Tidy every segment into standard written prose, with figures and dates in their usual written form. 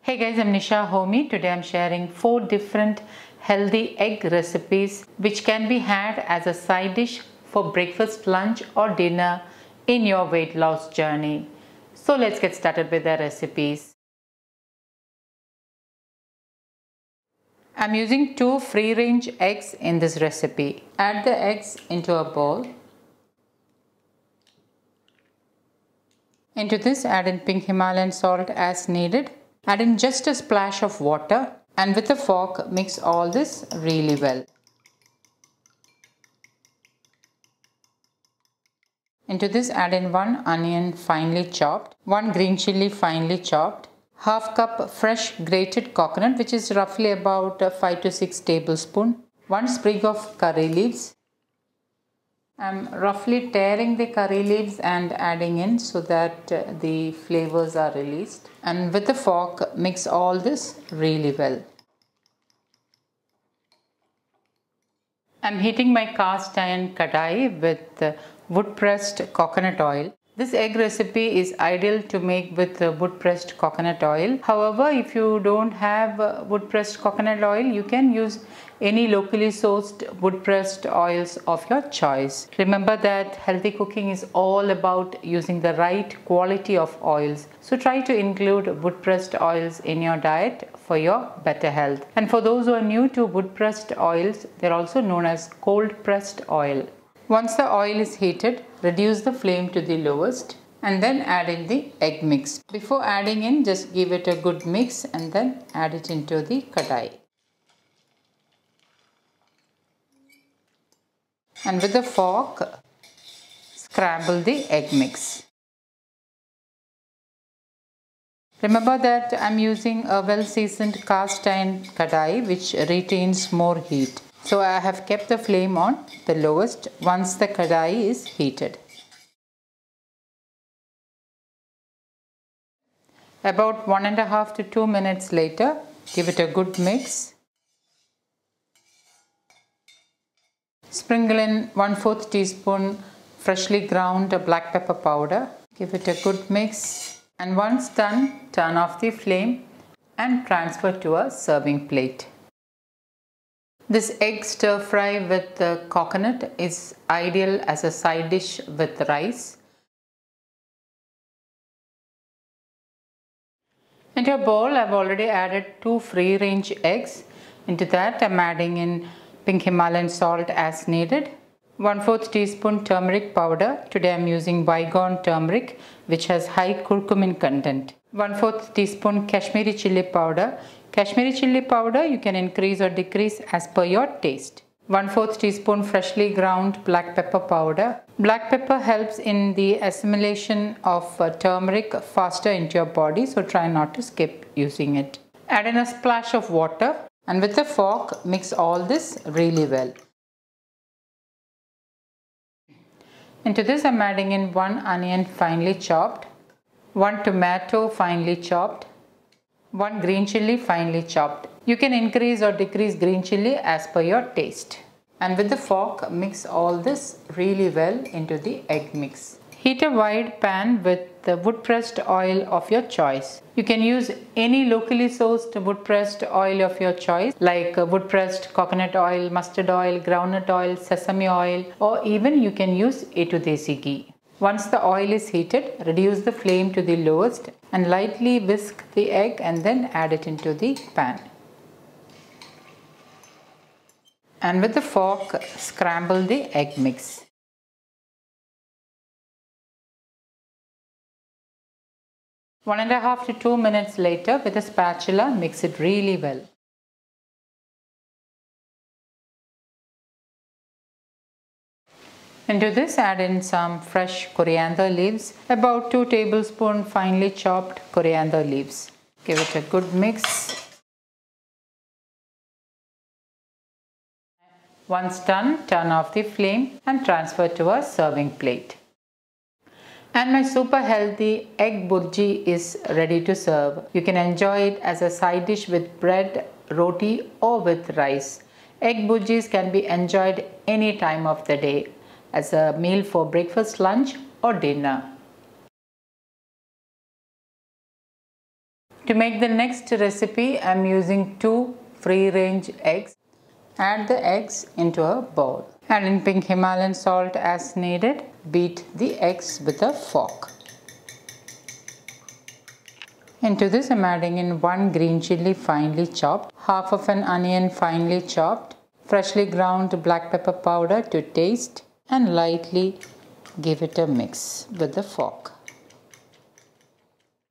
Hey guys, I'm Nisha Homi. Today I'm sharing 4 different healthy egg recipes which can be had as a side dish for breakfast, lunch or dinner in your weight loss journey. So let's get started with the recipes. I'm using 2 free-range eggs in this recipe. Add the eggs into a bowl. Into this, add in pink Himalayan salt as needed. Add in just a splash of water and with a fork mix all this really well. Into this, add in 1 onion finely chopped, 1 green chilli finely chopped, half cup fresh grated coconut which is roughly about 5 to 6 tablespoons, 1 sprig of curry leaves. I'm roughly tearing the curry leaves and adding in so that the flavors are released, and with the fork mix all this really well. I'm heating my cast iron kadai with wood pressed coconut oil. This egg recipe is ideal to make with wood pressed coconut oil. However, if you don't have wood pressed coconut oil, you can use any locally sourced wood pressed oils of your choice. Remember that healthy cooking is all about using the right quality of oils. So try to include wood pressed oils in your diet for your better health. And for those who are new to wood pressed oils, they're also known as cold pressed oil. Once the oil is heated, reduce the flame to the lowest and then add in the egg mix. Before adding in, just give it a good mix and then add it into the kadai. And with a fork, scramble the egg mix. Remember that I'm using a well-seasoned cast iron kadai which retains more heat. So I have kept the flame on the lowest once the kadai is heated. About 1.5 to 2 minutes later, give it a good mix. Sprinkle in 1/4 teaspoon freshly ground black pepper powder. Give it a good mix, and once done, turn off the flame and transfer to a serving plate. This egg stir fry with coconut is ideal as a side dish with rice. Into a bowl, I've already added 2 free-range eggs. Into that, I'm adding in pink Himalayan salt as needed. 1/4 teaspoon turmeric powder. Today I'm using bygone turmeric which has high curcumin content. 1/4 teaspoon Kashmiri chilli powder. Kashmiri chilli powder you can increase or decrease as per your taste. 1/4 teaspoon freshly ground black pepper powder. Black pepper helps in the assimilation of turmeric faster into your body, so try not to skip using it. Add in a splash of water and with a fork mix all this really well. Into this I'm adding in 1 onion finely chopped, 1 tomato finely chopped, 1 green chilli finely chopped. You can increase or decrease green chilli as per your taste. And with the fork mix all this really well into the egg mix. Heat a wide pan with the wood pressed oil of your choice. You can use any locally sourced wood pressed oil of your choice like wood pressed coconut oil, mustard oil, groundnut oil, sesame oil, or even you can use A2 Desi ghee. Once the oil is heated, reduce the flame to the lowest and lightly whisk the egg and then add it into the pan. And with the fork, scramble the egg mix. 1.5 to 2 minutes later, with a spatula, mix it really well. Into this, add in some fresh coriander leaves, about 2 tablespoons finely chopped coriander leaves. Give it a good mix. Once done, turn off the flame and transfer to a serving plate. And my super healthy egg bhurji is ready to serve. You can enjoy it as a side dish with bread, roti or with rice. Egg bhurjis can be enjoyed any time of the day as a meal for breakfast, lunch or dinner. To make the next recipe, I am using 2 free-range eggs. Add the eggs into a bowl. Add in pink Himalayan salt as needed. Beat the eggs with a fork. Into this I am adding in 1 green chilli finely chopped, half of an onion finely chopped, freshly ground black pepper powder to taste, and lightly give it a mix with the fork.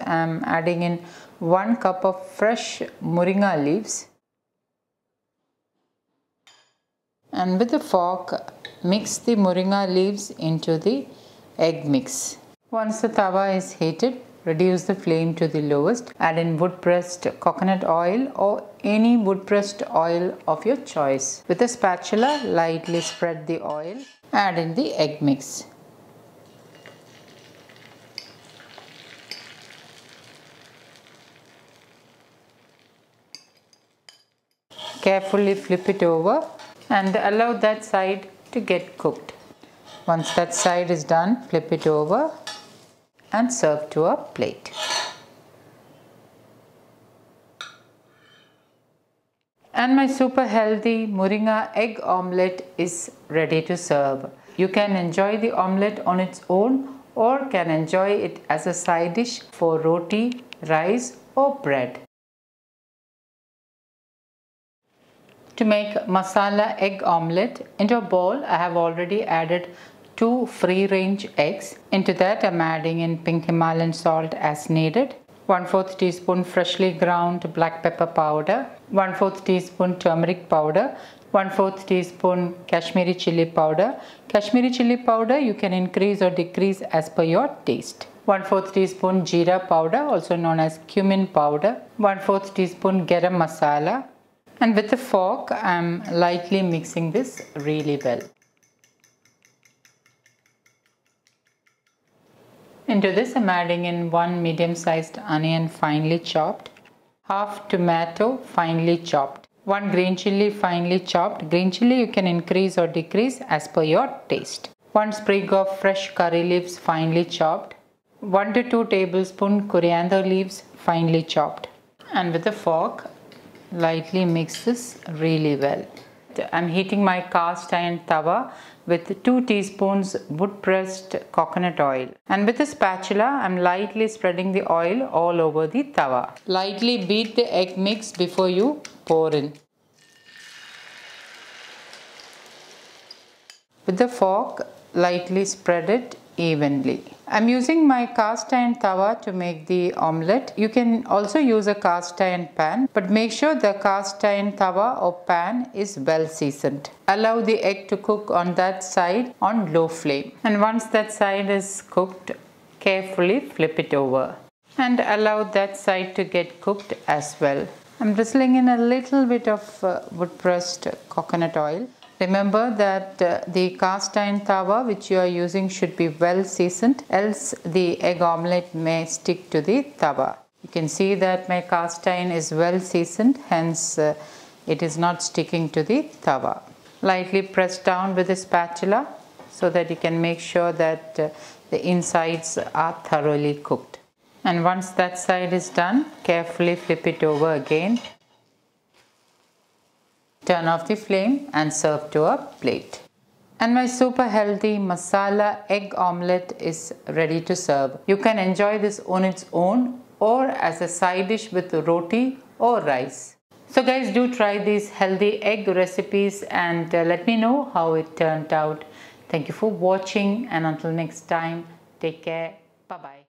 I am adding in 1 cup of fresh moringa leaves, and with the fork mix the moringa leaves into the egg mix. Once the tawa is heated, reduce the flame to the lowest. Add in wood pressed coconut oil or any wood pressed oil of your choice. With a spatula, lightly spread the oil. Add in the egg mix. Carefully flip it over and allow that side to get cooked. Once that side is done, flip it over and serve to a plate. And my super healthy Moringa Egg Omelette is ready to serve. You can enjoy the omelette on its own or can enjoy it as a side dish for roti, rice or bread. To make Masala Egg Omelette, into a bowl I have already added 2 free-range eggs. Into that I am adding in pink Himalayan salt as needed, 1/4 teaspoon freshly ground black pepper powder, 1/4 teaspoon turmeric powder, 1/4 teaspoon Kashmiri chilli powder. Kashmiri chilli powder you can increase or decrease as per your taste. 1/4 teaspoon jeera powder, also known as cumin powder, 1/4 teaspoon garam masala. And with a fork I am lightly mixing this really well. Into this I am adding in 1 medium-sized onion finely chopped, half tomato finely chopped, 1 green chilli finely chopped. Green chilli you can increase or decrease as per your taste. 1 sprig of fresh curry leaves finely chopped, 1 to 2 tablespoons coriander leaves finely chopped. And with a fork lightly mix this really well. I am heating my cast iron tawa with 2 teaspoons wood pressed coconut oil, and with a spatula I am lightly spreading the oil all over the tawa. Lightly beat the egg mix before you pour in. With the fork lightly spread it evenly. I am using my cast iron tawa to make the omelette. You can also use a cast iron pan, but make sure the cast iron tawa or pan is well seasoned. Allow the egg to cook on that side on low flame, and once that side is cooked, carefully flip it over and allow that side to get cooked as well. I am drizzling in a little bit of wood pressed coconut oil. Remember that the cast iron tawa which you are using should be well seasoned, else the egg omelette may stick to the tawa. You can see that my cast iron is well seasoned, hence it is not sticking to the tawa. Lightly press down with a spatula so that you can make sure that the insides are thoroughly cooked. And once that side is done, carefully flip it over again. Turn off the flame and serve to a plate. And my super healthy Masala Egg Omelette is ready to serve. You can enjoy this on its own or as a side dish with roti or rice. So guys, do try these healthy egg recipes and let me know how it turned out. Thank you for watching, and until next time, take care. Bye bye.